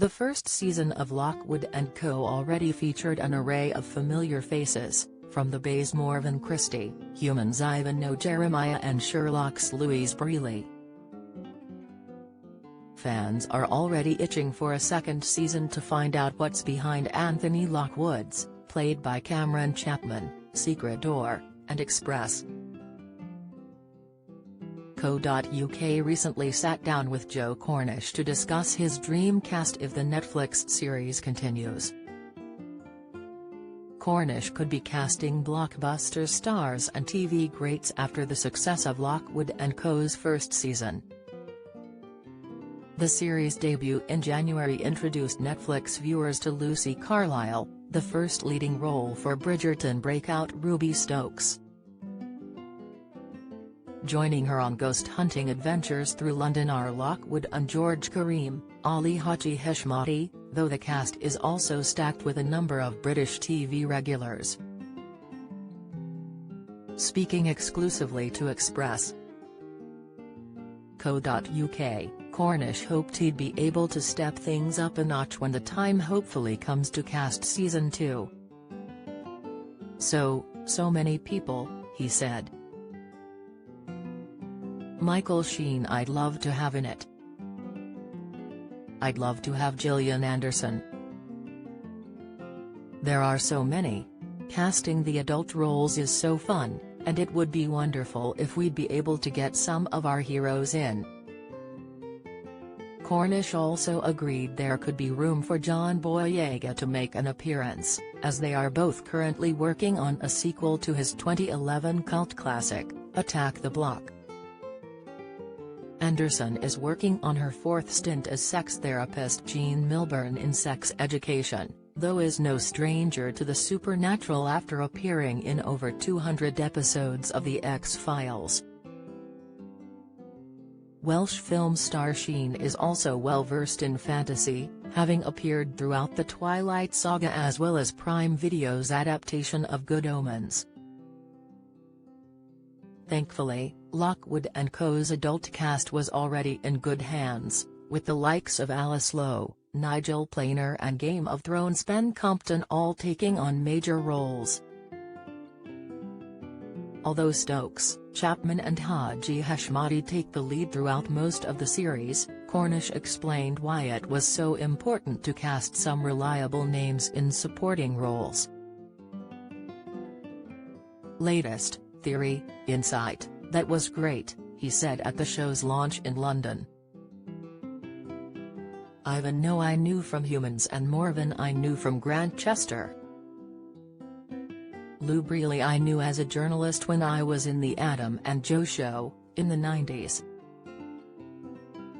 The first season of Lockwood and Co. already featured an array of familiar faces, from the Bay's Morven Christie, Humans Ivan No Jeremiah and Sherlock's Louise Brealey. Fans are already itching for a second season to find out what's behind Anthony Lockwood's, played by Cameron Chapman, secret door, and Express. Co.uk recently sat down with Joe Cornish to discuss his dream cast if the Netflix series continues. Cornish could be casting blockbuster stars and TV greats after the success of Lockwood and Co.'s first season. The series' debut in January introduced Netflix viewers to Lucy Carlyle, the first leading role for Bridgerton breakout Ruby Stokes. Joining her on ghost-hunting adventures through London are Lockwood and George Karim, Ali Haji Heshmati, though the cast is also stacked with a number of British TV regulars. Speaking exclusively to Express. Co.uk, Cornish hoped he'd be able to step things up a notch when the time hopefully comes to cast Season 2. So many people, he said. Michael Sheen I'd love to have in it. I'd love to have Gillian Anderson. There are so many. Casting the adult roles is so fun, and it would be wonderful if we'd be able to get some of our heroes in. Cornish also agreed there could be room for John Boyega to make an appearance, as they are both currently working on a sequel to his 2011 cult classic, Attack the Block. Anderson is working on her fourth stint as sex therapist Jean Milburn in Sex Education, though is no stranger to the supernatural after appearing in over 200 episodes of The X-Files. Welsh film star Sheen is also well versed in fantasy, having appeared throughout the Twilight saga as well as Prime Video's adaptation of Good Omens. Thankfully, Lockwood and Co.'s adult cast was already in good hands, with the likes of Alice Lowe, Nigel Planer and Game of Thrones Ben Compton all taking on major roles. Although Stokes, Chapman and Haji Heshmati take the lead throughout most of the series, Cornish explained why it was so important to cast some reliable names in supporting roles. Latest theory, insight, that was great, he said at the show's launch in London. Ivan No I knew from Humans and Morven I knew from Grantchester. Lou Brealey I knew as a journalist when I was in the Adam and Joe show, in the 90s.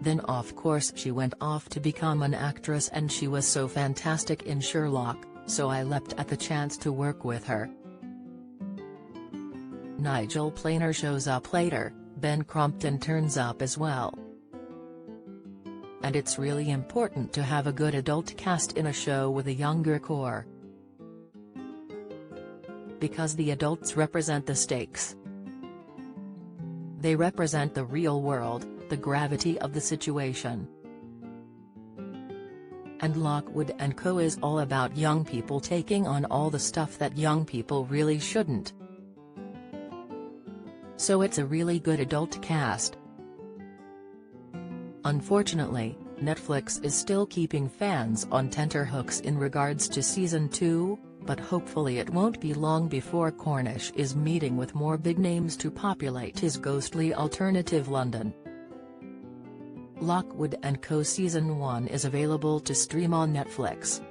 Then of course she went off to become an actress and she was so fantastic in Sherlock, so I leapt at the chance to work with her. Nigel Planer shows up later, Ben Compton turns up as well. And it's really important to have a good adult cast in a show with a younger core. Because the adults represent the stakes. They represent the real world, the gravity of the situation. And Lockwood and Co. is all about young people taking on all the stuff that young people really shouldn't. So it's a really good adult cast. Unfortunately, Netflix is still keeping fans on tenterhooks in regards to Season 2, but hopefully it won't be long before Cornish is meeting with more big names to populate his ghostly alternative London. Lockwood and Co. Season 1 is available to stream on Netflix.